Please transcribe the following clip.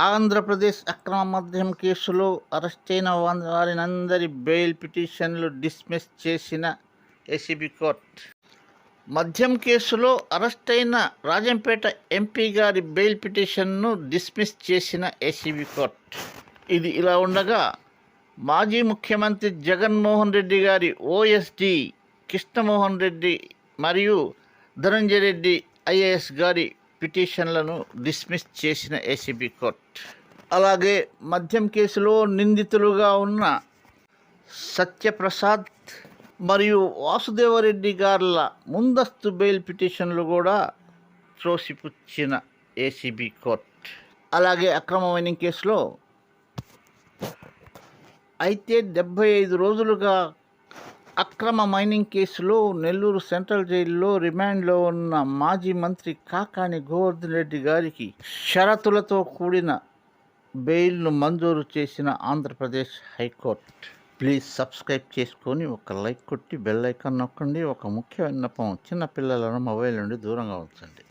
ఆంధ్రప్రదేశ్ అక్రమ మద్యం కేసులో అరెస్టైన వారినందరి బెయిల్ పిటిషన్లు డిస్మిస్ చేసిన ఏసీబీ కోర్టు. మద్యం కేసులో అరెస్టైన రాజంపేట ఎంపీ గారి బెయిల్ పిటిషన్ను డిస్మిస్ చేసిన ఏసీబీ కోర్టు. ఇది ఇలా ఉండగా, మాజీ ముఖ్యమంత్రి జగన్మోహన్ రెడ్డి గారి ఓఎస్డీ కృష్ణమోహన్ రెడ్డి మరియు ధనంజయ రెడ్డి ఐఏఎస్ గారి పిటిషన్లను డిస్మిస్ చేసిన ఏసీబీ కోర్టు. అలాగే మద్యం కేసులో నిందితులుగా ఉన్న సత్యప్రసాద్ మరియు వాసుదేవరెడ్డి గార్ల ముందస్తు బెయిల్ పిటిషన్లు కూడా త్రోసిపుచ్చిన ఏసీబీ కోర్టు. అలాగే అక్రమ మైనింగ్ కేసులో అయితే 75 రోజులుగా అక్రమ మైనింగ్ కేసులో నెల్లూరు సెంట్రల్ జైల్లో రిమాండ్లో ఉన్న మాజీ మంత్రి కాకాని గోవర్ధన్ రెడ్డి గారికి షరతులతో కూడిన బెయిల్ను మంజూరు చేసిన ఆంధ్రప్రదేశ్ హైకోర్టు. ప్లీజ్ సబ్స్క్రైబ్ చేసుకొని ఒక లైక్ కొట్టి బెల్ ఐకాన్ నొక్కండి. ఒక ముఖ్య విన్నపం, చిన్నపిల్లలను మొబైల్ నుండి దూరంగా ఉంచండి.